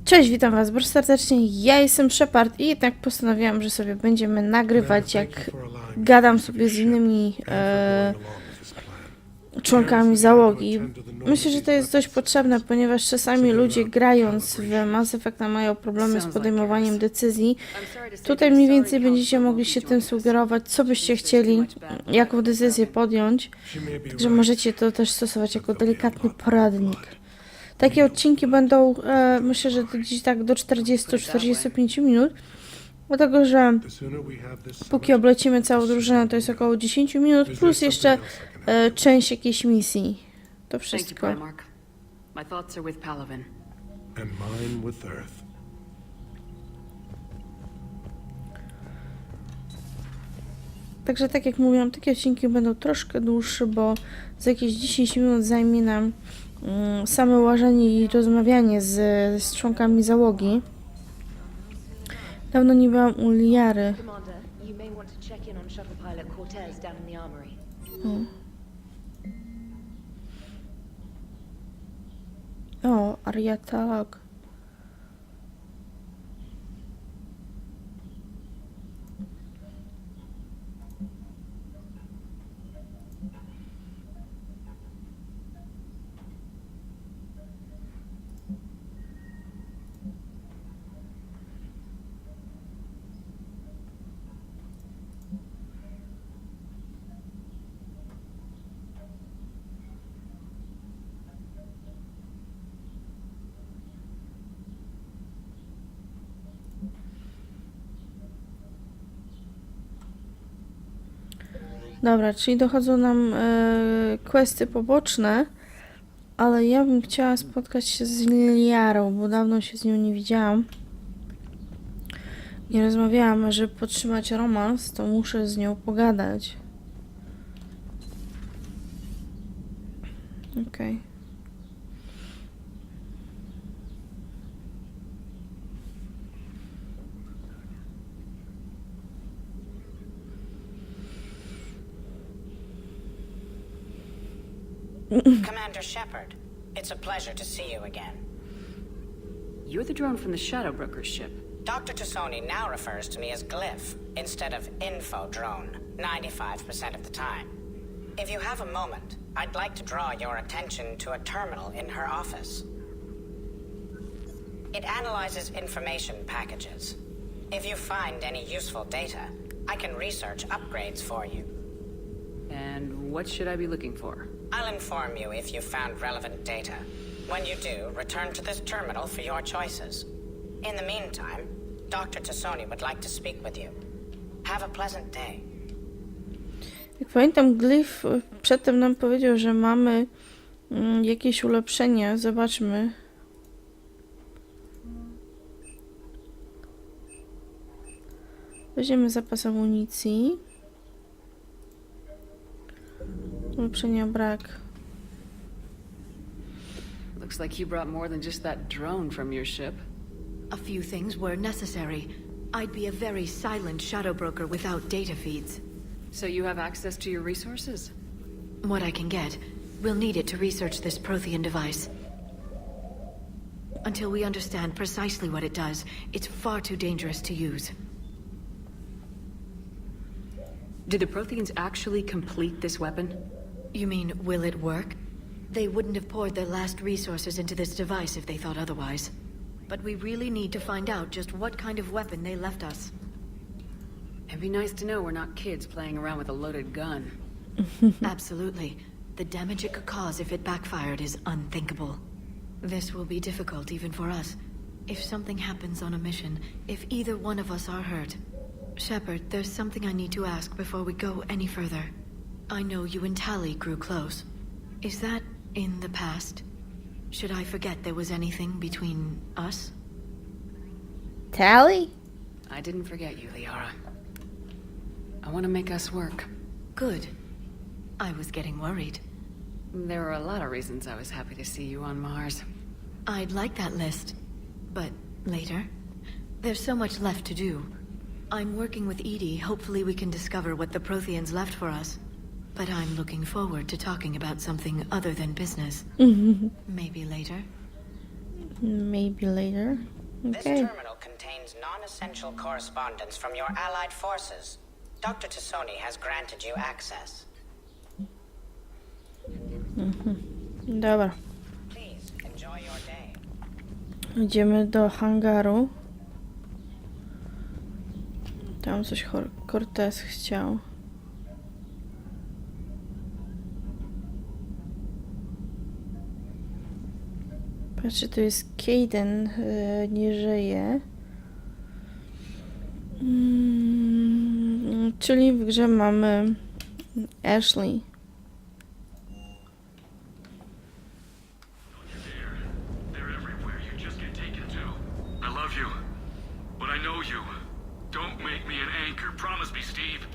Cześć, witam was bardzo serdecznie, ja jestem Shepard i jednak postanowiłam, że sobie będziemy nagrywać, jak gadam sobie z innymi członkami załogi. Myślę, że to jest dość potrzebne, ponieważ czasami ludzie grając w Mass Effecta mają problemy z podejmowaniem decyzji. Tutaj mniej więcej będziecie mogli się tym sugerować, co byście chcieli, jaką decyzję podjąć, także możecie to też stosować jako delikatny poradnik. Takie odcinki będą, myślę, że gdzieś tak do 40-45 minut, dlatego że póki oblecimy całą drużynę, to jest około 10 minut, plus jeszcze część jakiejś misji. To wszystko. Także tak jak mówiłam, takie odcinki będą troszkę dłuższe, bo za jakieś 10 minut zajmie nam same łażenie i rozmawianie z członkami załogi. Dawno nie byłam u Liary. O, Ariatalog. Dobra, czyli dochodzą nam questy poboczne, ale ja bym chciała spotkać się z Liarą, bo dawno się z nią nie widziałam. Nie rozmawiałam, żeby podtrzymać romans, to muszę z nią pogadać. Okej. Commander Shepard, it's a pleasure to see you again. You're the drone from the Shadow Broker's ship. Dr. Tassoni now refers to me as Glyph instead of Info Drone, 95% of the time. If you have a moment, I'd like to draw your attention to a terminal in her office. It analyzes information packages. If you find any useful data, I can research upgrades for you. And what should I be looking for? I'll inform you if you've found relevant data. When you do, return to this terminal for your choices. In the meantime, Dr. Tassoni would like to speak with you. Have a pleasant day. Jak pamiętam, Glyph przedtem nam powiedział, że mamy jakieś ulepszenia. Zobaczmy. Weźmiemy zapas amunicji. Ulepszenia brak. Looks like you brought more than just that drone from your ship. A few things were necessary. I'd be a very silent shadow broker without data feeds. So you have access to your resources? What I can get. We'll need it to research this Protean device. Until we understand precisely what it does, it's far too dangerous to use. Did the Protheans actually complete this weapon? You mean, will it work? They wouldn't have poured their last resources into this device if they thought otherwise. But we really need to find out just what kind of weapon they left us. It'd be nice to know we're not kids playing around with a loaded gun. Absolutely. The damage it could cause if it backfired is unthinkable. This will be difficult even for us. If something happens on a mission, if either one of us are hurt. Shepard, there's something I need to ask before we go any further. I know you and Tally grew close. Is that in the past? Should I forget there was anything between us? Tally? I didn't forget you, Liara. I want to make us work. Good. I was getting worried. There are a lot of reasons I was happy to see you on Mars. I'd like that list. But later? There's so much left to do. I'm working with Edie. Hopefully we can discover what the Protheans left for us. But I'm looking forward to talking about something other than business. Maybe later. Maybe later. This Okay. terminal contains non-essential correspondence from your allied forces. Dr. Tassoni has granted you access. Dobra. Please enjoy your day. Idziemy do hangaru. Tam coś Cortez chciał. Patrzcie, tu jest Kaden, nie żyje. Czyli w grze mamy Ashley. They're everywhere. You just get taken to. I love you, but I know you. Don't make me an anchor. Promise me, Steve.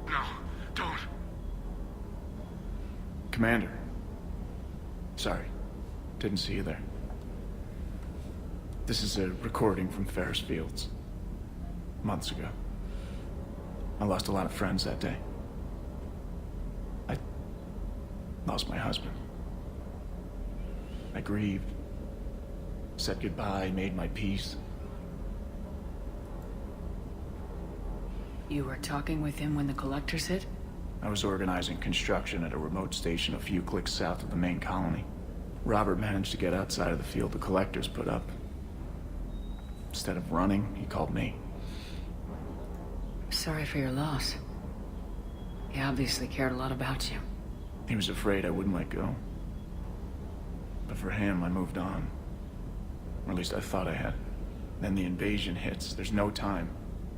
No, don't. Commander. Sorry. Didn't see you there. This is a recording from Ferris Fields. Months ago. I lost a lot of friends that day. I lost my husband. I grieved. Said goodbye, made my peace. You were talking with him when the collectors hit? I was organizing construction at a remote station a few clicks south of the main colony. Robert managed to get outside of the field the collectors put up. Instead of running, he called me. Sorry for your loss. He obviously cared a lot about you. He was afraid I wouldn't let go. But for him, I moved on. Or at least I thought I had. Then the invasion hits. There's no time.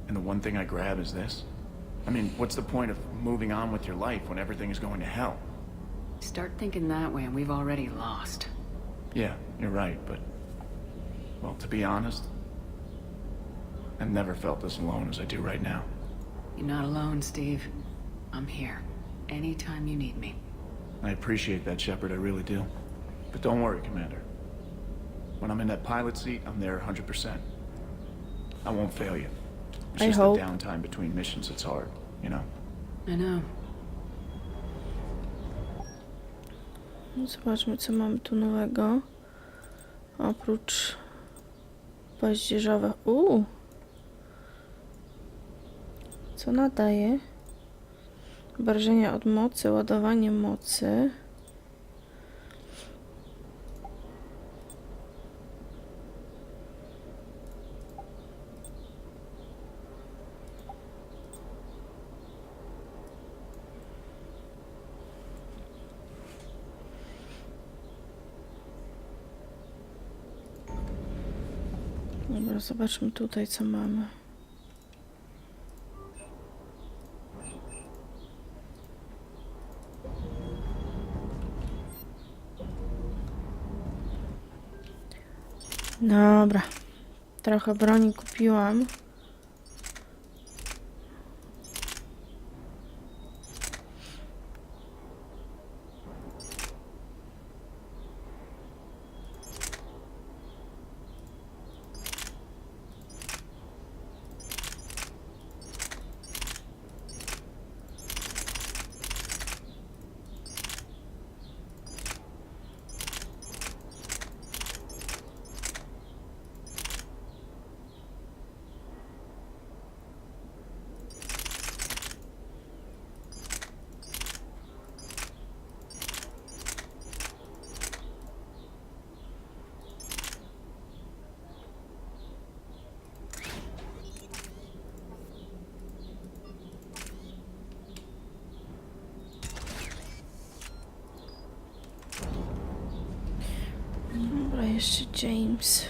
And the one thing I grab is this. I mean, what's the point of moving on with your life when everything is going to hell? Start thinking that way and we've already lost. Yeah, you're right, but... Well, to be honest, I've never felt as alone as I do right now. You're not alone, Steve. I'm here. Anytime you need me. I appreciate that, Shepard, I really do. But don't worry, Commander. When I'm in that pilot seat, I'm there 100%. I won't fail you. It's I just hope. the downtime between missions that's hard, you know? I know. Zobaczmy, co mamy tu nowego. Oprócz paździerzowych. Co nadaje? Obrażenia od mocy, ładowanie mocy. Dobra, zobaczmy tutaj, co mamy. Dobra. Trochę broni kupiłam. Dobra, jeszcze James.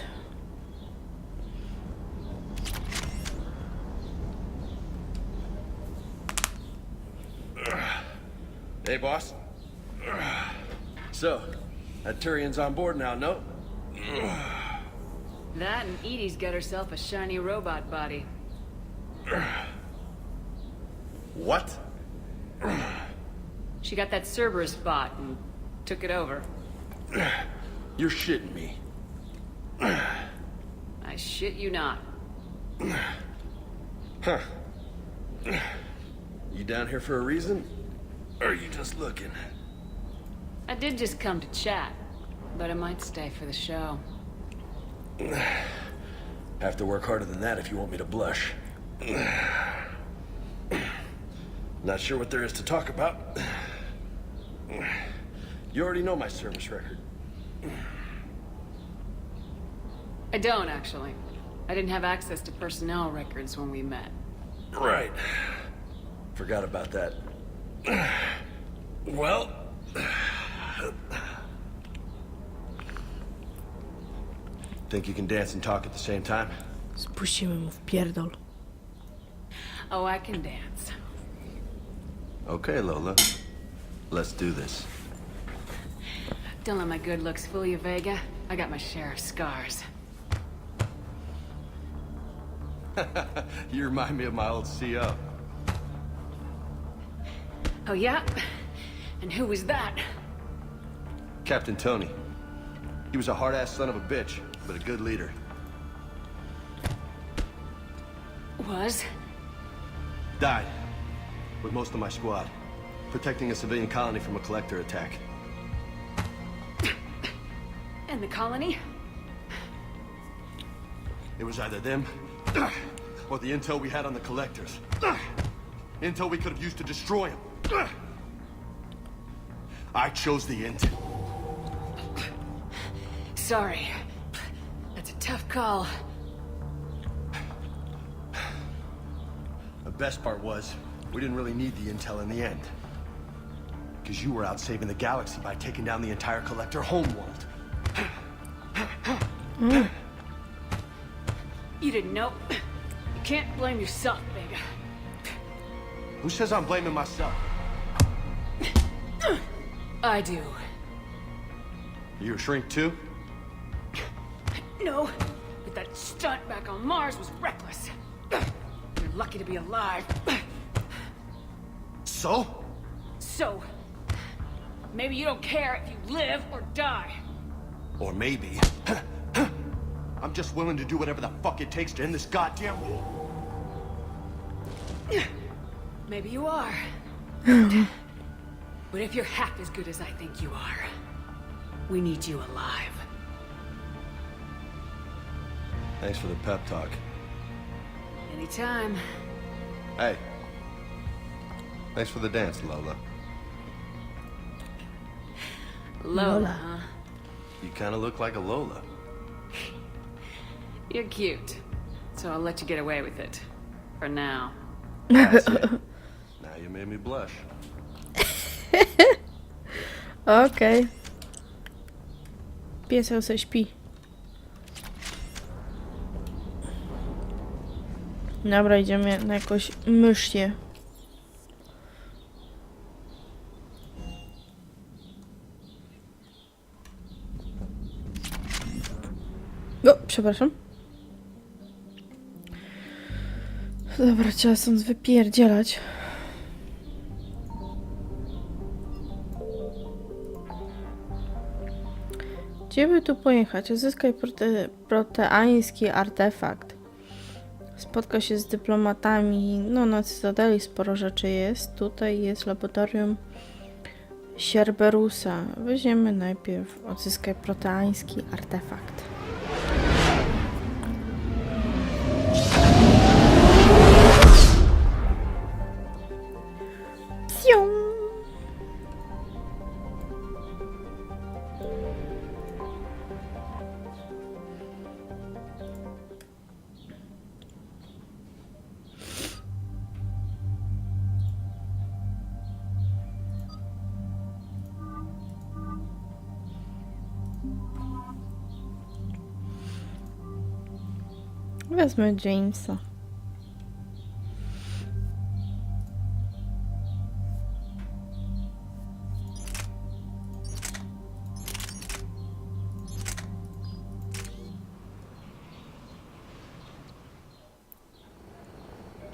Hey, boss. So, that Turian's on board now, no? That and Edie's got herself a shiny robot body. What? She got that Cerberus bot and took it over. You're shitting me. I shit you not. Huh. You down here for a reason? Or are you just looking? I did just come to chat. but it might stay for the show. Have to work harder than that if you want me to blush. Not sure what there is to talk about. You already know my service record. I don't, actually. I didn't have access to personnel records when we met. Right. Forgot about that. Well... Think you can dance and talk at the same time? Spuścimy mu w pierdol. Oh, I can dance. Okay, Lola. Let's do this. Don't let my good looks fool you, Vega. I got my share of scars. You remind me of my old CO. Oh, yeah? And who was that? Captain Tony. He was a hard-ass son of a bitch, but a good leader. Was? Died. With most of my squad. Protecting a civilian colony from a collector attack. And the colony? It was either them, or the intel we had on the collectors. Intel we could have used to destroy them. I chose the intel. Sorry. That's a tough call. The best part was, we didn't really need the intel in the end. Because you were out saving the galaxy by taking down the entire collector homeworld. You didn't know. You can't blame yourself, Vega. Who says I'm blaming myself? I do. You a shrink too? No, but that stunt back on Mars was reckless. You're lucky to be alive. So? So, maybe you don't care if you live or die. Or maybe... I'm just willing to do whatever the fuck it takes to end this goddamn war. Maybe you are. But if you're half as good as I think you are, we need you alive. Thanks for the pep talk. Anytime. Hey. Thanks for the dance, Lola. Lola, huh? You kind of look like a Lola. You're cute. So I'll let you get away with it. For now. That's it. Now you made me blush. Okej. Piesek se śpi. Dobra, idziemy na jakąś myszję. O, przepraszam. Dobra, trzeba stąd wypierdzielać. Gdzie by tu pojechać? Uzyskaj proteański artefakt. Spotka się z dyplomatami. No, na Cytadeli sporo rzeczy jest. Tutaj jest laboratorium Cerberusa. Weźmiemy najpierw odzyskaj proteański artefakt. Psiu! Wezmę Jamesa.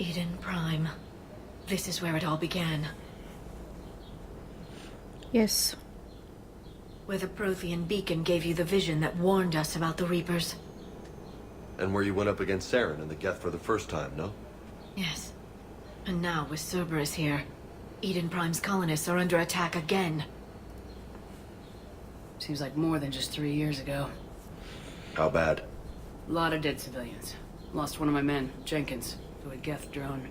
Eden Prime. This is where it all began. Yes. Where the Prothean beacon gave you the vision that warned us about the Reapers. And where you went up against Saren in the Geth for the first time, no? Yes. And now with Cerberus here, Eden Prime's colonists are under attack again. Seems like more than just 3 years ago. How bad? A lot of dead civilians. Lost one of my men, Jenkins, to a Geth drone.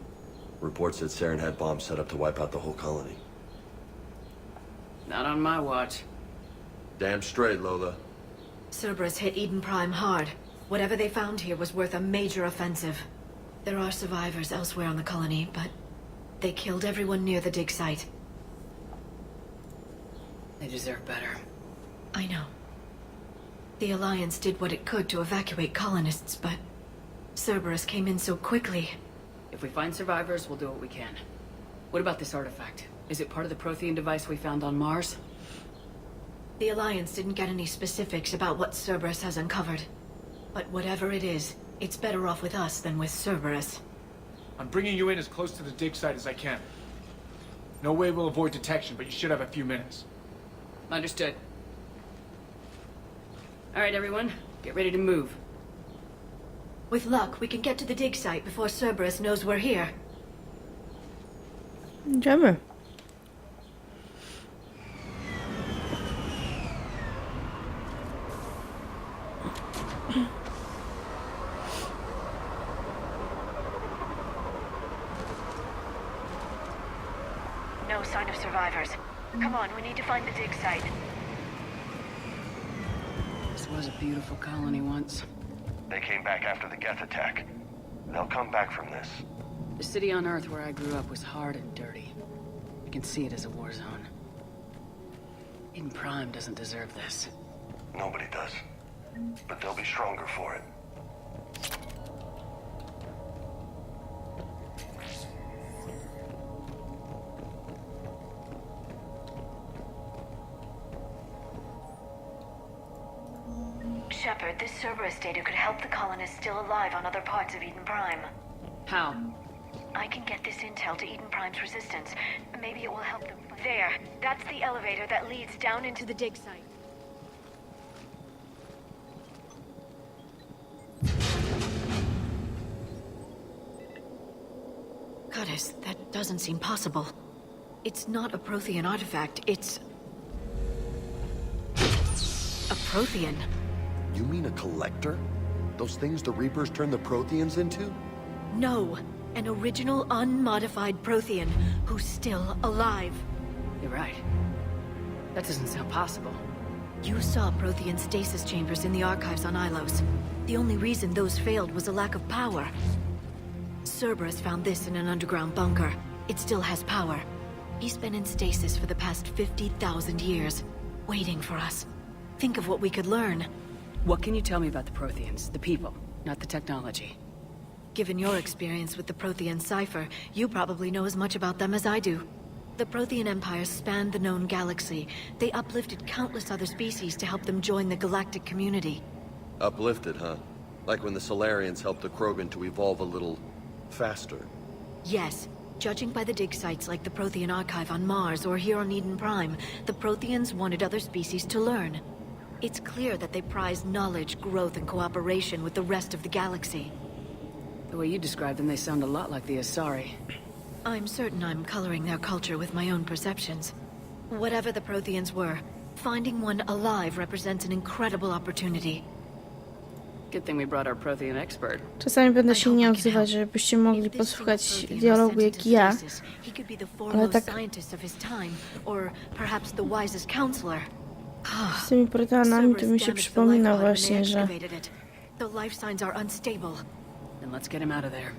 Reports said Saren had bombs set up to wipe out the whole colony. Not on my watch. Damn straight, Lola. Cerberus hit Eden Prime hard. Whatever they found here was worth a major offensive. There are survivors elsewhere on the colony, but they killed everyone near the dig site. They deserve better. I know. The Alliance did what it could to evacuate colonists, but Cerberus came in so quickly. If we find survivors, we'll do what we can. What about this artifact? Is it part of the Protean device we found on Mars? The Alliance didn't get any specifics about what Cerberus has uncovered. But whatever it is, it's better off with us than with Cerberus. I'm bringing you in as close to the dig site as I can. No way we'll avoid detection, but you should have a few minutes. Understood. All right, everyone. Get ready to move. With luck, we can get to the dig site before Cerberus knows we're here. Idziemy. No sign of survivors. Come on, we need to find the dig site. This was a beautiful colony once. They came back after the Geth attack. They'll come back from this. The city on Earth where I grew up was hard and dirty. I can see it as a war zone. Eden Prime doesn't deserve this. Nobody does. But they'll be stronger for it. Shepard, this Cerberus data could help the colonists still alive on other parts of Eden Prime. How? I can get this intel to Eden Prime's resistance. Maybe it will help them. There. That's the elevator that leads down into the dig site. Goddess, that doesn't seem possible. It's not a Protean artifact, it's... a Protean. You mean a collector? Those things the Reapers turned the Protheans into? No, an original unmodified Protean who's still alive. You're right. That doesn't sound possible. You saw Prothean stasis chambers in the archives on Ilos. The only reason those failed was a lack of power. Cerberus found this in an underground bunker. It still has power. He's been in stasis for the past 50,000 years, waiting for us. Think of what we could learn. What can you tell me about the Protheans, the people, not the technology? Given your experience with the Prothean cipher, you probably know as much about them as I do. The Prothean Empire spanned the known galaxy. They uplifted countless other species to help them join the galactic community. Uplifted, huh? Like when the Solarians helped the Krogan to evolve a little... faster. Yes. Judging by the dig sites like the Prothean Archive on Mars or here on Eden Prime, the Protheans wanted other species to learn. It's clear that they prize knowledge, growth, and cooperation with the rest of the galaxy. The way you describe them, they sound a lot like the Asari. I'm certain I'm coloring their culture with my own perceptions. Whatever the Protheans were, finding one alive represents an incredible opportunity. Good thing we brought our Prothean expert. Czasami będę się nie odzywać, żebyście mogli posłuchać dialogu jak ja, ale tak z tymi Proteanami to mi się przypomina właśnie, że Then let's get him out of there.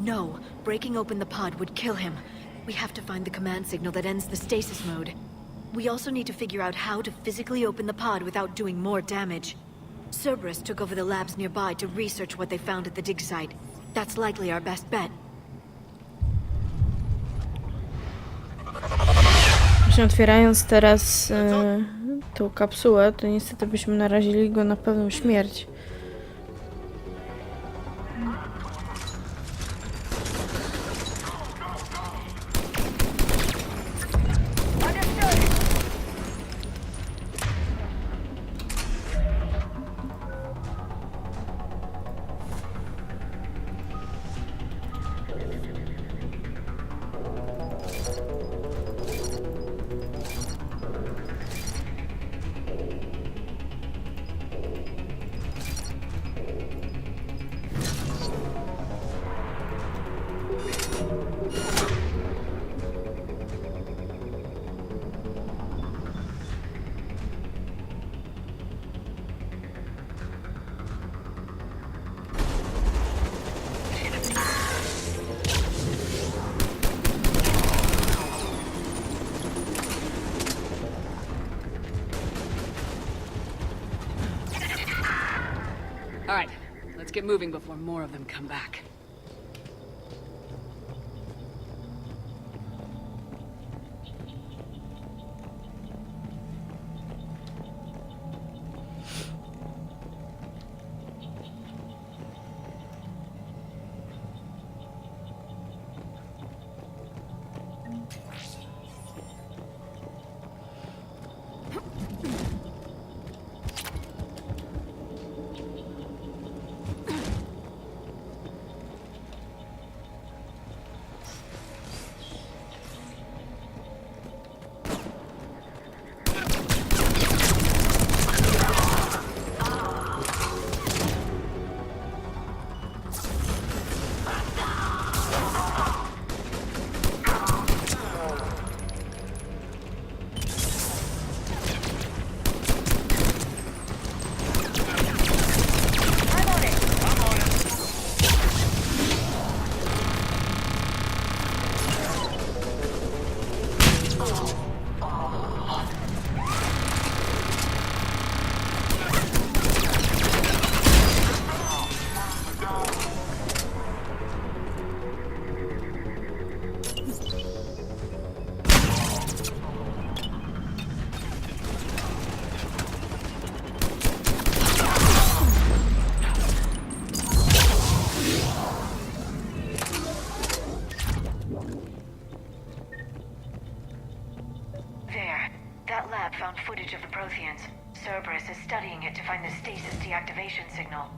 No, breaking open the pod would kill him. We have to find the command signal that ends the stasis mode. We also need to figure out how to physically open the pod without doing more damage. Cerberus took over the labs nearby to research what they found at the dig site. That's likely our best bet. Właśnie otwierając teraz tą kapsułę, to niestety byśmy narazili go na pewną śmierć. let's get moving before more of them come back. Found footage of the Proteans. Cerberus is studying it to find the stasis deactivation signal.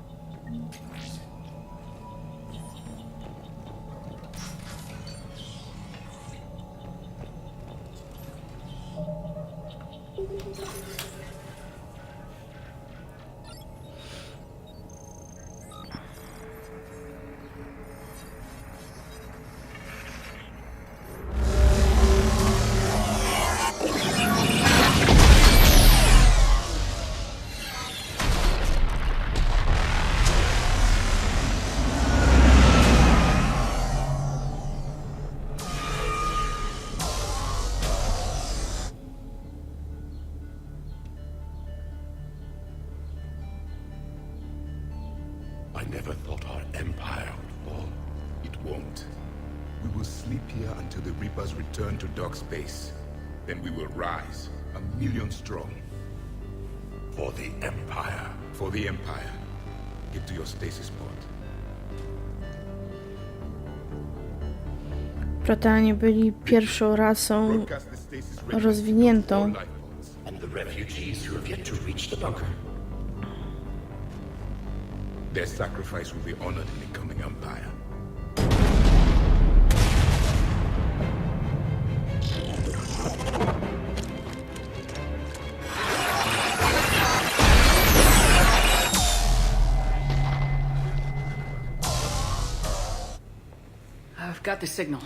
I never thought our empire would fall. It won't. We will sleep here until the Reapers return to dark space. Then we will rise, 1,000,000 strong. For the Empire. For the Empire. Get to your stasis pod. Proteanie byli pierwszą rasą Broadcast the stasis readiness rozwiniętą. to all life forms. And the refugees who have yet to reach the bunker. Their sacrifice will be honored in the coming Empire. I've got the signal.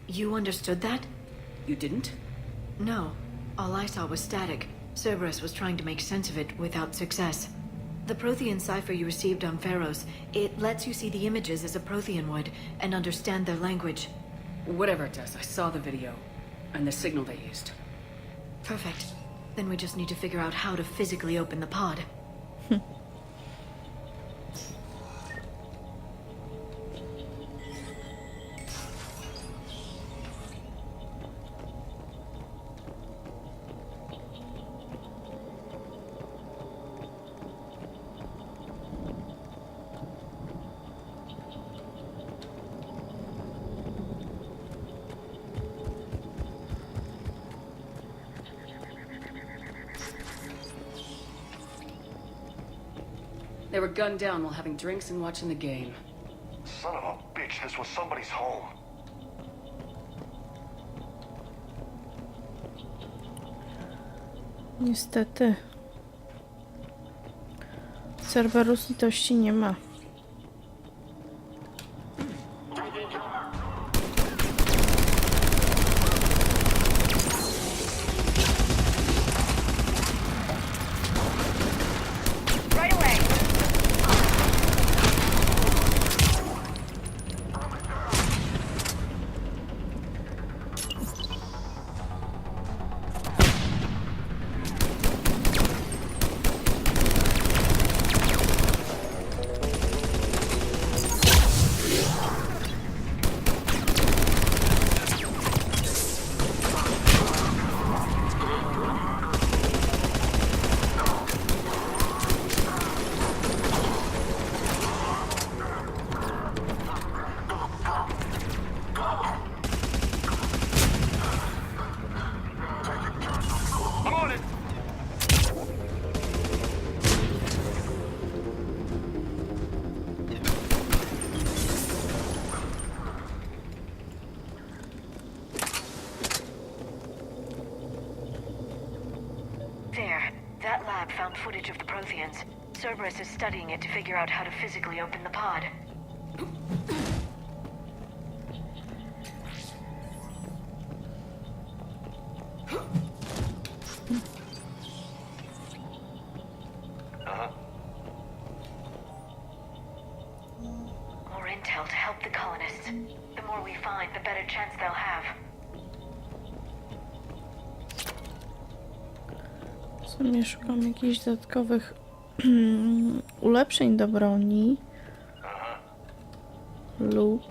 You understood that? You didn't? No. All I saw was static. Cerberus was trying to make sense of it without success. The Prothean cipher you received on Pharos, it lets you see the images as a Prothean would and understand their language. Whatever it does, I saw the video and the signal they used. Perfect. Then we just need to figure out how to physically open the pod. They were gunned down while having drinks and watching the game. Son of a bitch, this was somebody's home. Niestety. Cerberus litości nie ma. lab found footage of the Proteans. Cerberus is studying it to figure out how to physically open the pod. More intel to help the colonists. The more we find, the better chance they'll have. W sumie szukam jakichś dodatkowych ulepszeń do broni lub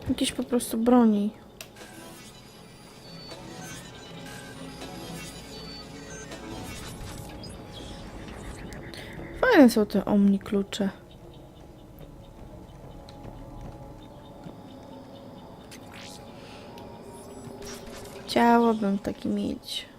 jakieś po prostu broni. Fajne są te omni klucze. Chciałabym taki mieć.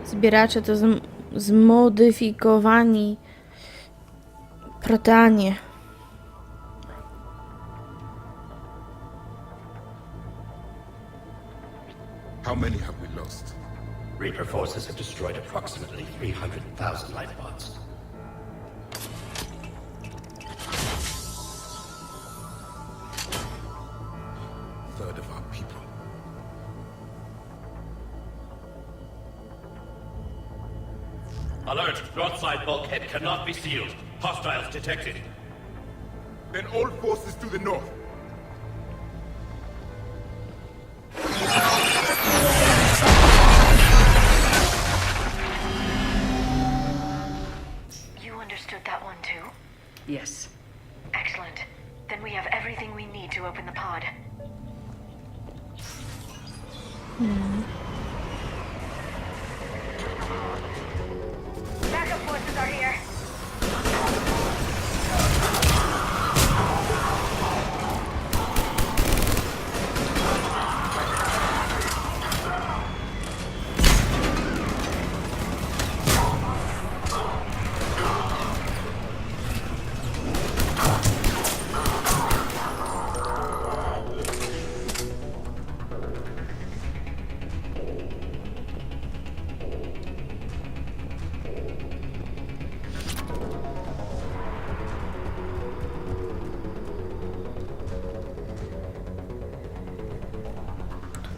Zbieracze to zmodyfikowani Proteanie. How many have we lost? Reaper forces have destroyed approximately 300,000 life pods. Third of our people. Alert! Broadside bulkhead cannot be sealed. Hostiles detected. Then all forces to the north. You understood that one too? Yes. Excellent. Then we have everything we need to open the pod. Backup forces are here.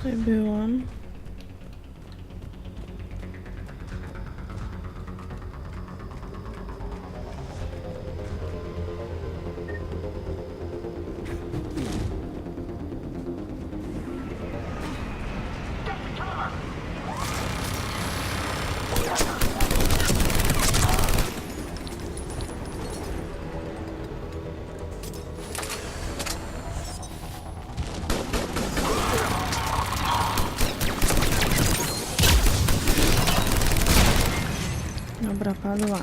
Tutaj byłam. Dobra, padła.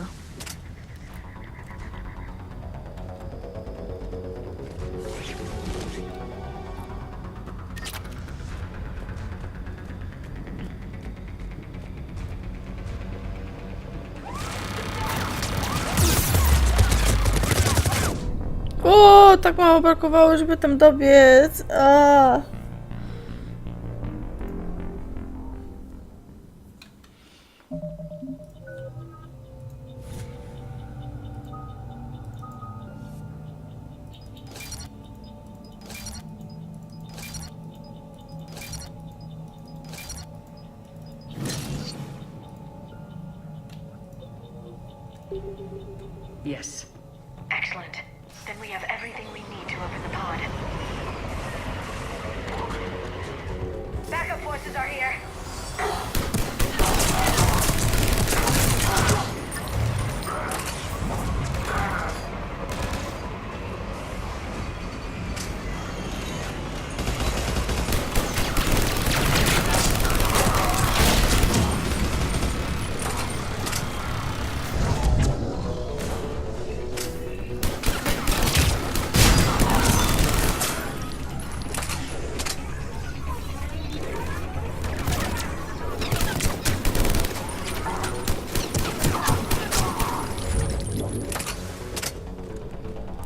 O, tak mało brakowało, żeby tam dobiec. Yes. Excellent. Then we have everything we need to open the pod. Backup forces are here.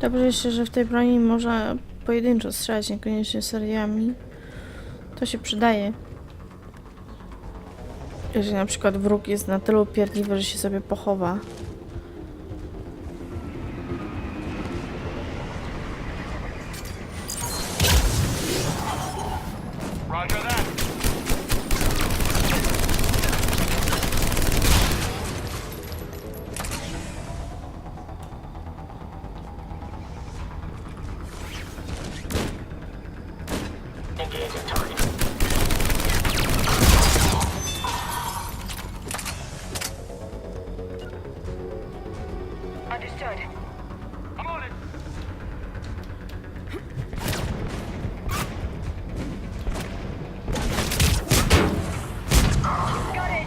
Dobrze jeszcze, że w tej broni można pojedynczo strzelać, niekoniecznie seriami. To się przydaje. Jeżeli na przykład wróg jest na tyle upierdliwy, że się sobie pochowa. Roger that. Understood. I'm on it. Got it.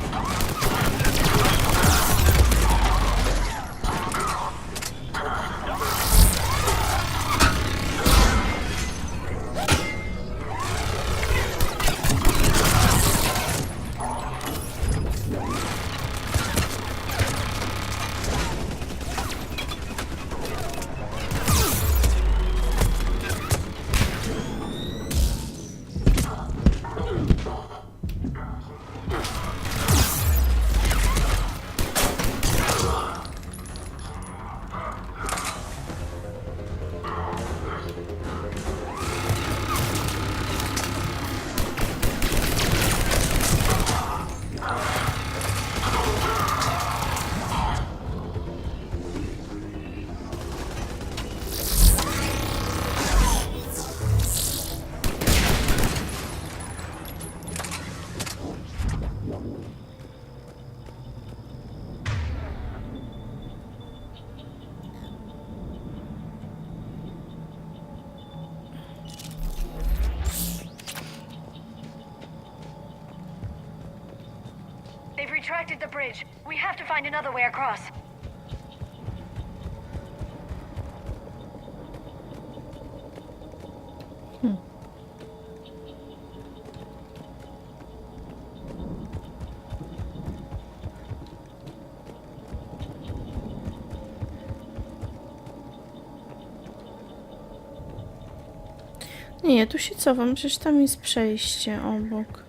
They've retracted the bridge. We have to find another way across. Nie, tu się cofam, przecież tam jest przejście obok.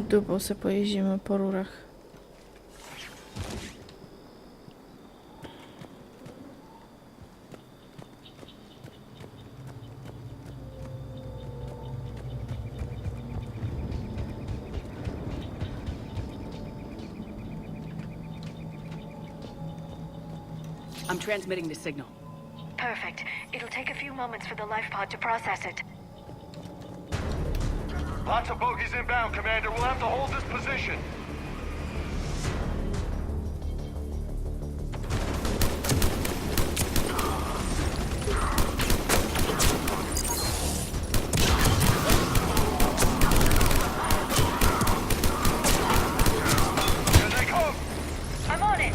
Dupą se pojeździmy po rurach. I'm transmitting the signal. Perfect. It'll take a few moments for the life pod to process it. Lots of bogies inbound, Commander. We'll have to hold this position. Here they come! I'm on it!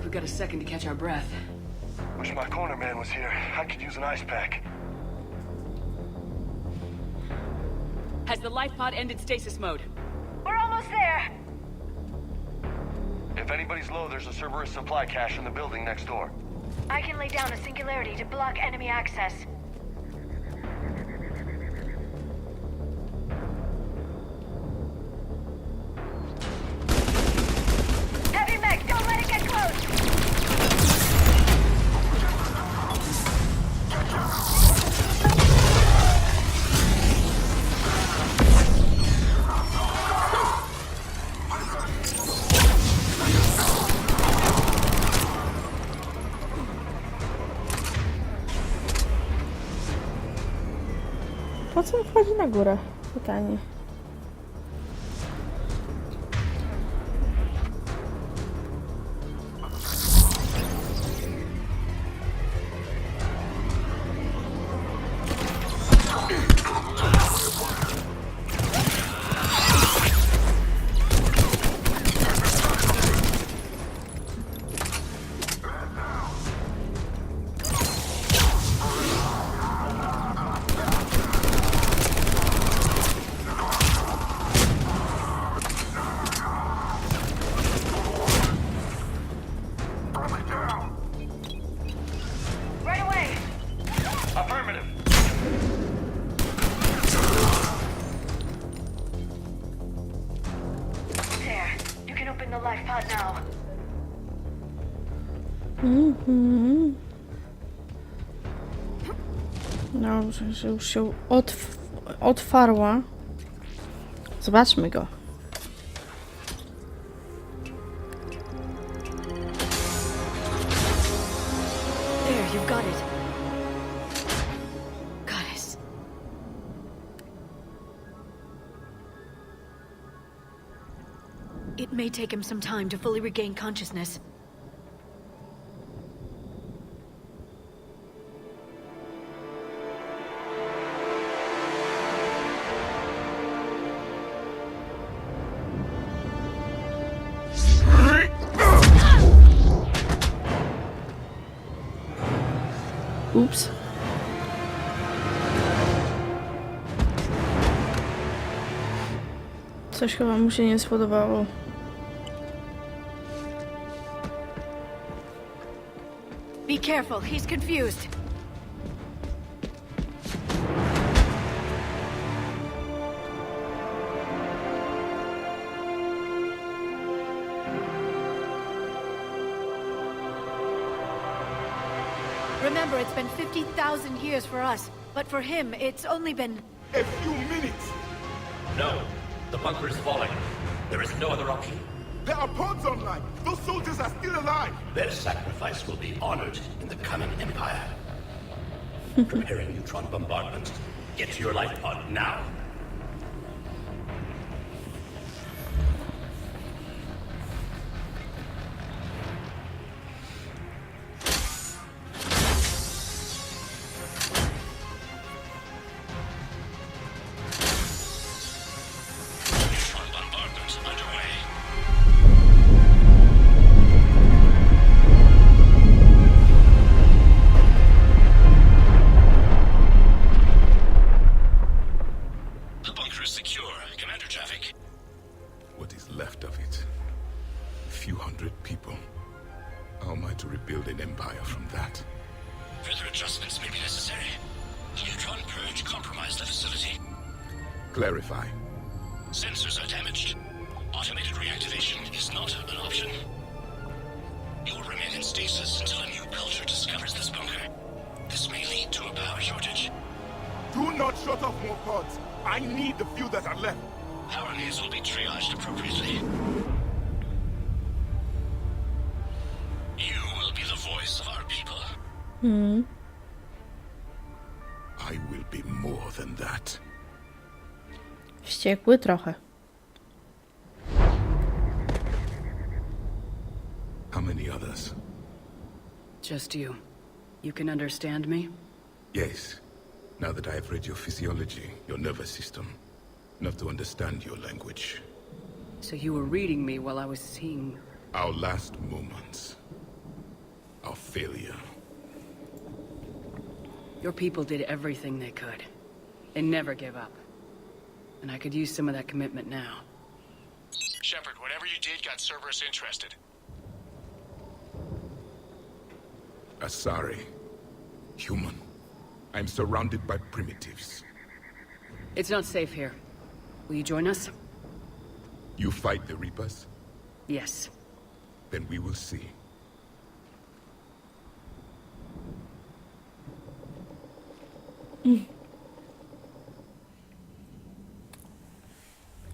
we got a second to catch our breath. Wish my corner man was here. I could use an ice pack. Has the life pod ended stasis mode? We're almost there. If anybody's low, there's a Cerberus supply cache in the building next door. I can lay down a singularity to block enemy access. Heavy mech, don't let it get close! Po co on wchodzi na górę? Pytanie. Right away! Affirmative. There. You can open the life pod now. Dobrze, że już się otwarła. Zobaczmy go. There, you've got it. Goddess. It may take him some time to fully regain consciousness. Ups. Coś chyba mu się nie spodobało. Be careful, he's confused. Remember, it's been 50,000 years for us, but for him, it's only been... A few minutes! No. The bunker is falling. There is no other option. There are pods online! Those soldiers are still alive! Their sacrifice will be honored in the coming empire. Preparing neutron bombardment. Get to your life pod now. Neutron bombardment underway. The bunker is secure. Commander traffic. What is left of it? A few hundred people. How am I to rebuild an empire from that? Further adjustments may be necessary. The neutron purge compromised the facility. Clarify. Sensors are damaged. Automated reactivation is not an option. You will remain in stasis until a new culture discovers this bunker. This may lead to a power shortage. Do not shut off more pods! I need the few that are left! Power needs will be triaged appropriately. You will be the voice of our people. I will be more than that. Wściekły trochę. How many others? Just you. You can understand me? Yes. Now that I have read your physiology, your nervous system, enough to understand your language. So you were reading me while I was seeing... Our last moments. our failure. Your people did everything they could. They never gave up. And I could use some of that commitment now. Shepard, whatever you did got Cerberus interested. Asari. Human. I'm surrounded by primitives. It's not safe here. Will you join us? You fight the Reapers? Yes. Then we will see.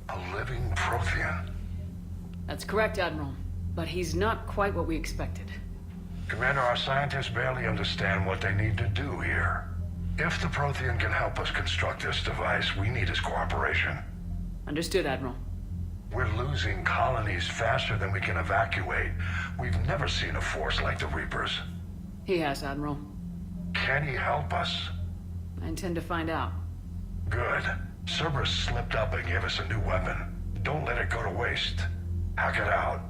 A living Protean. That's correct, Admiral. But he's not quite what we expected. Commander, our scientists barely understand what they need to do here. If the Protean can help us construct this device, we need his cooperation. Understood, Admiral. We're losing colonies faster than we can evacuate. We've never seen a force like the Reapers. He has, Admiral. Can he help us? I intend to find out. Good. Cerberus slipped up and gave us a new weapon. Don't let it go to waste. Hack it out.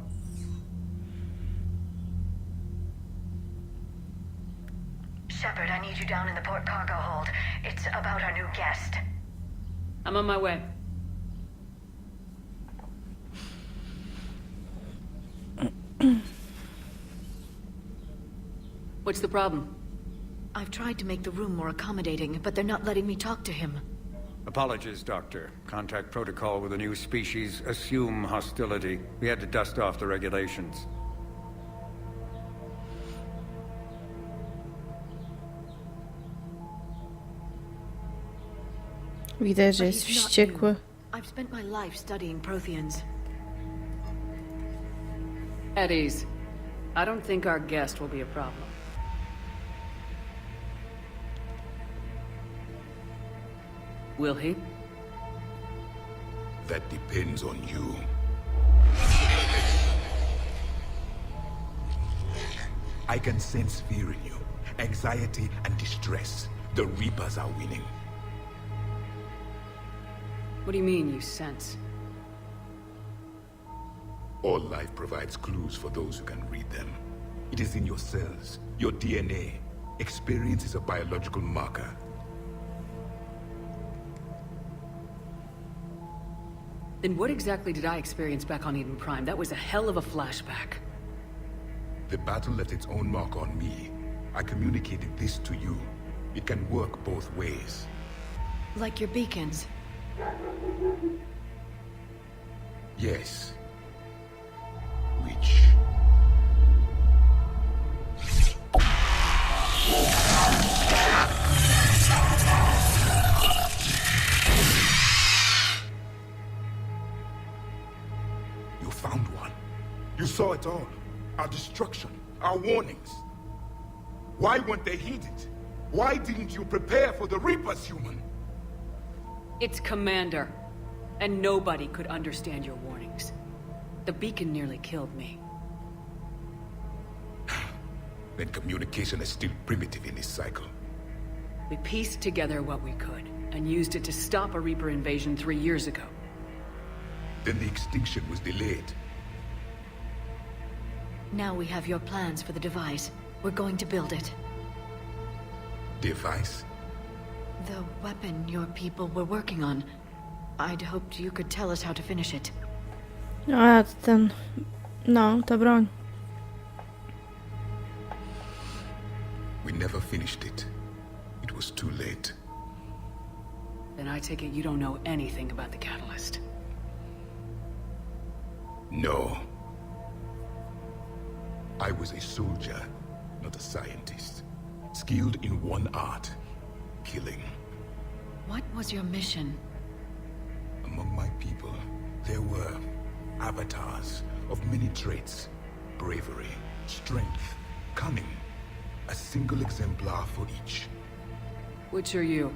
Shepard, I need you down in the port cargo hold. It's about our new guest. I'm on my way. What's the problem? I've tried to make the room more accommodating, but they're not letting me talk to him. Apologies, Doctor. Contact protocol with a new species. Assume hostility. We had to dust off the regulations. Widać, że But jest he's not wściekły. new. I've spent my life studying Protheans. At ease. I don't think our guest will be a problem. Will he? That depends on you. I can sense fear in you, anxiety and distress. The Reapers are winning. What do you mean, you sense? All life provides clues for those who can read them. It is in your cells, your DNA. Experience is a biological marker. Then what exactly did I experience back on Eden Prime? That was a hell of a flashback. The battle left its own mark on me. I communicated this to you. It can work both ways. Like your beacons. Yes. Which... You found one. You saw it all. Our destruction, our warnings. Why weren't they heeded? Why didn't you prepare for the Reapers, human? It's Commander. And nobody could understand your warnings. The beacon nearly killed me. Then communication is still primitive in this cycle. We pieced together what we could, and used it to stop a Reaper invasion 3 years ago. Then the extinction was delayed. Now we have your plans for the device. We're going to build it. Device? The weapon your people were working on. I'd hoped you could tell us how to finish it. A, to ten... No, ta broń. We never finished it. It was too late. Then I take it you don't know anything about the catalyst. No. I was a soldier, not a scientist. Skilled in one art, killing. What was your mission? Among my people, there were avatars of many traits. Bravery, strength, cunning. A single exemplar for each. Which are you?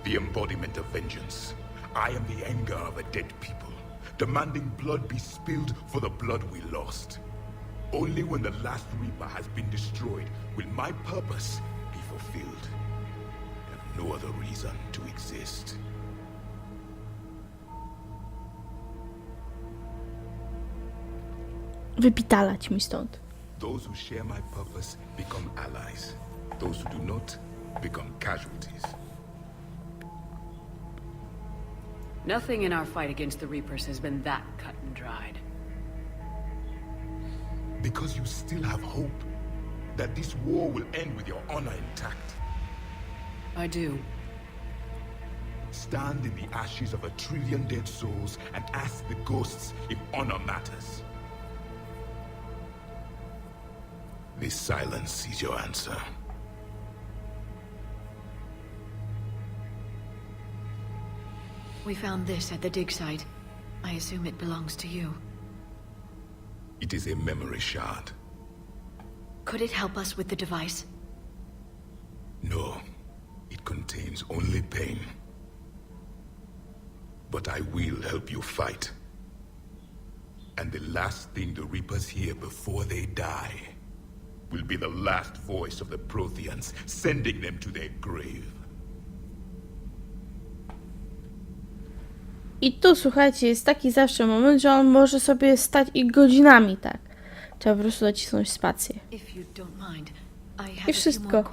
The embodiment of vengeance. I am the anger of a dead people, demanding blood be spilled for the blood we lost. Only when the last Reaper has been destroyed will my purpose be fulfilled. I have no other reason to exist. Wypitalać mi stąd. Those who share my purpose become allies. Those who do not become casualties. Nothing in our fight against the Reapers has been that cut and dried. Because you still have hope that this war will end with your honor intact. I do. Stand in the ashes of 1 trillion dead souls and ask the ghosts if honor matters. This silence is your answer. We found this at the dig site. I assume it belongs to you. It is a memory shard. Could it help us with the device? No, it contains only pain. But I will help you fight. And the last thing the Reapers hear before they die will be the last voice of the Proteans, sending them to their grave. I tu, słuchajcie, jest taki zawsze moment, że on może sobie stać i godzinami, tak. Trzeba po prostu nacisnąć spację. I wszystko.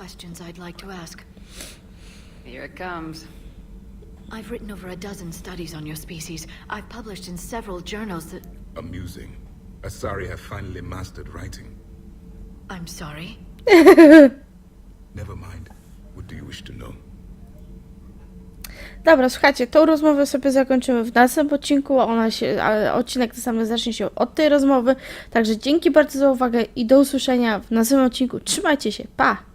Here it comes. I've written over a dozen studies on your species. I've published in several journals that... Amusing. Asari have finally mastered writing. I'm sorry. Never mind. What do you wish to know? Dobra, słuchajcie, tą rozmowę sobie zakończymy w następnym odcinku. Odcinek ten sam zacznie się od tej rozmowy. Także dzięki bardzo za uwagę i do usłyszenia w następnym odcinku. Trzymajcie się, pa!